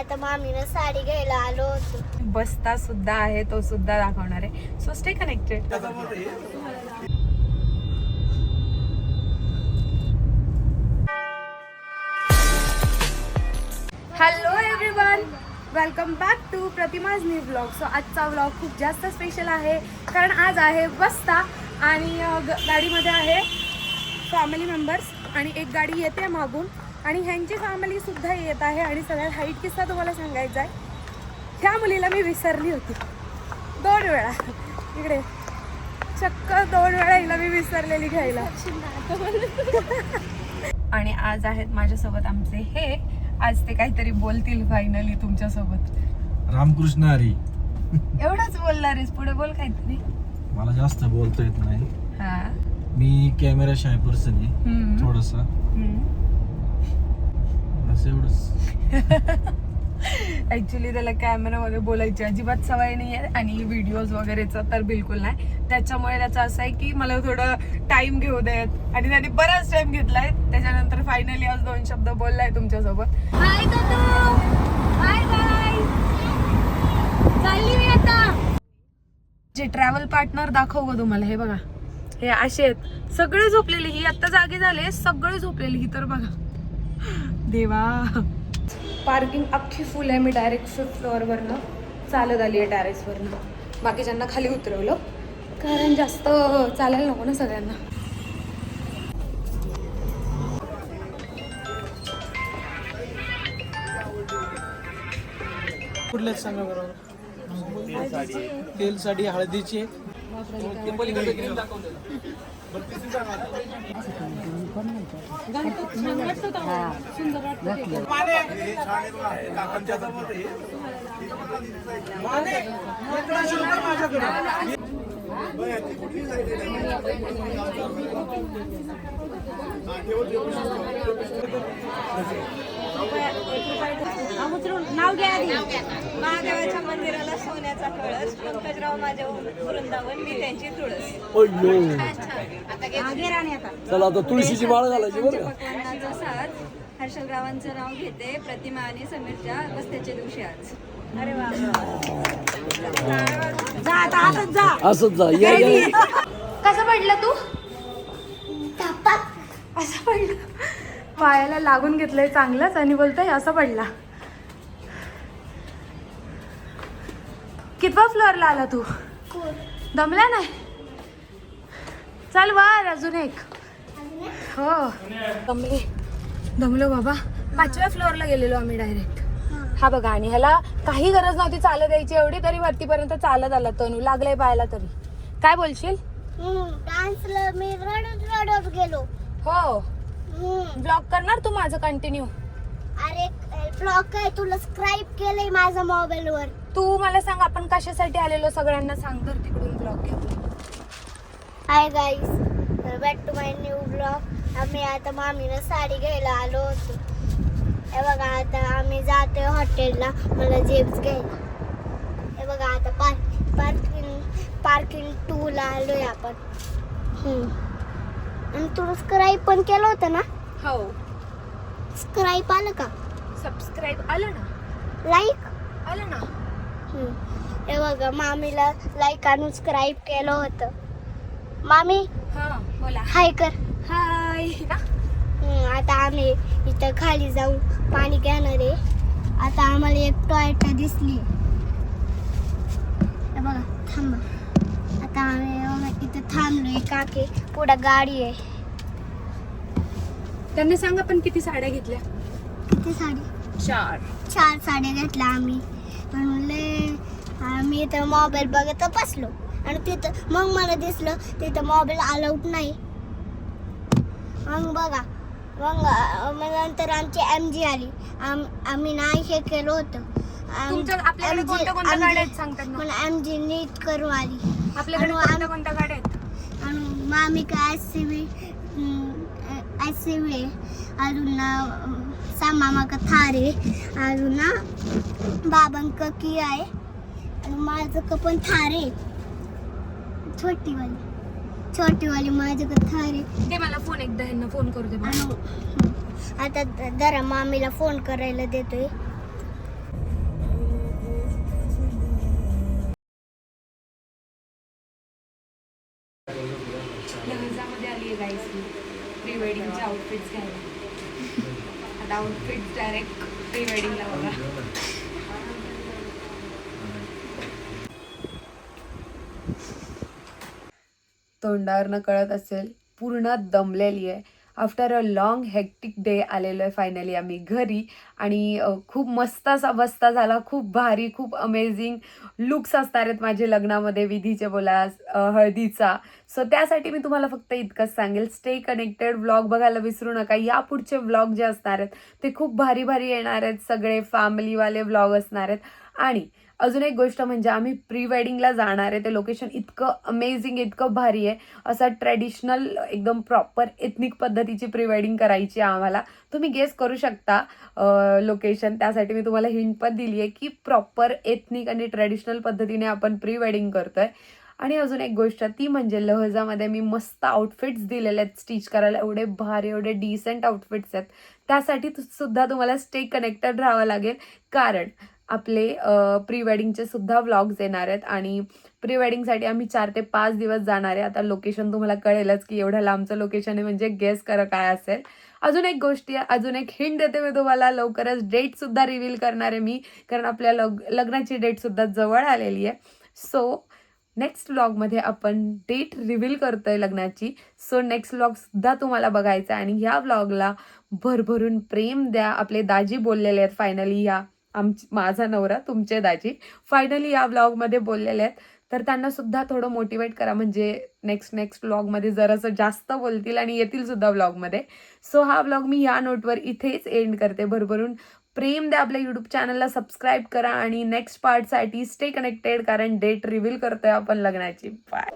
आता मामीनं साडी घ्यायला आलो होतो. बस्ता सुद्धा आहे, तो सुद्धा दाखवणार आहे. So stay connected. Hello everyone, welcome back to Pratima's new blog. So आजचा व्लॉग खूप जास्त स्पेशल आहे कारण आज आहे बस्ता आणि गाडीमध्ये आहे फॅमिली मेंबर्स आणि एक गाडी येते मागून आणि ह्यांची फॅमिली सुद्धा येत आहे. आणि सगळ्यात हाईट किस्सा तुम्हाला सांगायचा आहे. ह्या मुलीला मी विसरली होती 2 वेळा, इकडे चक्क 2 वेळा हिला मी विसरलेली घ्यायला. आणि आज आहेत माझ्यासोबत आमचे हे, आज ते काहीतरी बोलतील फायनली तुमच्यासोबत. रामकृष्ण हरी. एवढंच बोलणार आहेस, पुढे बोल काहीतरी. मला जास्त बोलता येत नाही. हा, मी कॅमेरा शाय पर्सन आहे थोडसा, बस एवढंच. ऍक्च्युली त्याला कॅमेरामध्ये बोलायची अजिबात सवय नाही आहे आणि व्हिडिओज वगैरेचा तर बिलकुल नाही. त्याच्यामुळे त्याचं असं आहे की मला थोडं टाइम घेऊ देत आणि त्याने बराच टाइम घेतलाय. त्याच्यानंतर फायनली आज 2 शब्द बोललाय तुमच्यासोबत. हाय बाय बाय, चालली मी आता. जे ट्रॅव्हल पार्टनर दाखव ग तुम्हाला, हे बघा, हे असे आहेत सगळे झोपलेले. ही आता जागी झाले, सगळे झोपलेली. ही तर बघा, देवा. पार्किंग अख्खी फुल आहे. मी डायरेक्ट 5th फ्लोअरवरनं चालत आली आहे टेरेसवरनं. बाकीच्यांना खाली उतरवलं कारण जास्त चालायला नको ना सगळ्यांना. कुठल्याच सांगा बरोबर. तेल साडी हळदीची. नाव घ्या. महादेवाच्या मंदिराला सोन्याचा कळस, पंकजराव माझ्या वृंदावन, मी त्यांची तुळस. चला आता तुळशीची माळ घालायची बरं. साथ हर्षलरावांचं नाव घेते. प्रतिमा आणि समीरच्या बस्त्याच्या दिवशी आज. अरे वा, असंच जा. या. कसं पडलं तू? असं पडलं, पायाला लागून घेतलंय चांगलंच आणि बोलतोय असं पडला. कितवा फ्लोअरला आला तू? दमला नाही? चल वर अजून एक. हो, दमलो बाबा. 5व्या फ्लोअरला गेलेलो आम्ही डायरेक्ट. हा बघा, आणि ह्याला काही गरज नव्हती चालत यायची एवढी, तरी वरतीपर्यंत चालत आला. तनू लागलंय पायाला तरी. काय बोलशील? डान्सला मी रडत गेलो. हो, ब्लॉग करणार तू माझं कंटिन्यू? अरे ब्लॉग काय, तुला सबस्क्राईब केलंय माझ्या मोबाईल वर. तू मला सांग, आपण कशासाठी आलेलो सगळ्यांना सांग तर तिकडून ब्लॉग घेऊ. Hi guys, back to my new blog. आम्ही आता मामीनं साडी घ्यायला आलो होतो. हे बघा, आता आम्ही जातोय हॉटेलला मला जेम्स घ्यायला. हे बघा, आता पार्किंग 2 ला आलोय आपण. आणि तू सबस्क्राईब पण केलं होतं ना? हो, सबस्क्राईब आलं का? सबस्क्राईब आलं ना, लाईक आलं ना. हे बघा, मामीला लाईक आणि सबस्क्राईब केलं होतं. मामी हा बोला. हाय कर. हाय. आता आम्ही इथं खाली जाऊन पाणी घेणार आहे. आता आम्हाला एक टॉयटा दिसली. हे बघा, थांबा. आता आम्ही इथं थांबलोय. काकी पुढं गाडी आहे. त्यांना सांग आपण किती साड्या घेतल्या. किती साडी? 4 साड्या घेतल्या आम्ही. म्हणले आम्ही इथं मोबाईल बघत बसलो आणि तिथं मग मला दिसलं तिथं मोबाईल अलाउड नाही. मग बघा, मग नंतर आमची MG आली. आम्ही नाही हे केलं होतं. आपल्याकडे कोणत्या कोणत्या गाड्या आहेत सांगतात ना. मला MG नीट करू आली. आपल्याकडे कोणत्या कोणत्या गाड्या आहेत? आणि मामी काय SUV अजून मामा का थार आहे. अजून बाबांक की आहे आणि माझं का पण थार आहे. छोटीवाली माझं का थार आहे. ते मला फोन एकदा ह्यांना फोन करू दे. आता जरा मामीला फोन करायला देतोय. प्री वेडिंगला बघा. तोंडावरनं कळत असेल पूर्ण दमलेली आहे. After a long hectic day आलेलो आहे फायनली आम्ही घरी. आणि खूप मस्त असा बस्ता झाला, खूप भारी, खूप अमेझिंग लुक्स असणार आहेत माझे लग्नामध्ये, विधीचे बोला, हळदीचा. सो त्यासाठी मी तुम्हाला फक्त इतकंच सांगेल, स्टे कनेक्टेड, व्लॉग बघायला विसरू नका. या पुढचे व्लॉग जे असणार आहेत ते खूप भारी भारी येणार आहेत, सगळे फॅमिलीवाले व्लॉग असणार आहेत. आणि अजून एक गोष्ट म्हणजे आम्ही प्री वेडिंगला जाणार आहे, ते लोकेशन इतकं अमेझिंग, इतकं भारी आहे. असं ट्रेडिशनल एकदम प्रॉपर एथनिक पद्धतीची प्री वेडिंग करायची आहे आम्हाला. तुम्ही गेस करू शकता लोकेशन, त्यासाठी मी तुम्हाला हिंट पण दिली आहे की प्रॉपर एथनिक आणि ट्रेडिशनल पद्धतीने आपण प्री वेडिंग करतोय. आणि अजून एक गोष्ट ती म्हणजे लहजामध्ये मी मस्त आउटफिट्स दिलेले आहेत स्टिच करायला, एवढे भारी, एवढे डिसेंट आउटफिट्स आहेत. त्यासाठी सुद्धा तुम्हाला स्टे कनेक्टेड राहावं लागेल, कारण आपले प्री वेडिंगचे सुद्धा व्लॉग्स येणार आहेत. आणि प्री वेडिंगसाठी आम्ही 4 ते 5 दिवस जाणार आहे. आता लोकेशन तुम्हाला कळेलच की एवढं लांबचं लोकेशन आहे, म्हणजे गेस करा काय असेल. अजून एक गोष्टी, अजून एक हिंट देते मी तुम्हाला, लवकरच डेट सुद्धा रिव्हील करणार आहे मी, कारण आपल्या लग्नाची डेट सुद्धा जवळ आलेली आहे. सो नेक्स्ट व्लॉगमध्ये आपण डेट रिव्हील करतोय लग्नाची. सो नेक्स्ट व्लॉग सुद्धा तुम्हाला बघायचा आहे. आणि ह्या व्लॉगला भरभरून प्रेम द्या. आपले दाजी बोललेले आहेत फायनली, ह्या माझा नवरा तुमचे दाजी फायनली या व्लॉगमध्ये बोललेले आहेत, तर त्यांना सुद्धा थोडं मोटिवेट करा, म्हणजे नेक्स्ट व्लॉगमध्ये जरासं जास्त बोलतील आणि येतील सुद्धा व्लॉगमध्ये. सो हा व्लॉग मी ह्या नोटवर इथेच एंड करते. भरभरून प्रेम द्या, आपल्या यूट्यूब चॅनलला सबस्क्राईब करा आणि नेक्स्ट पार्टसाठी स्टे कनेक्टेड, कारण डेट रिव्हील करतोय आपण लग्नाची. बाय.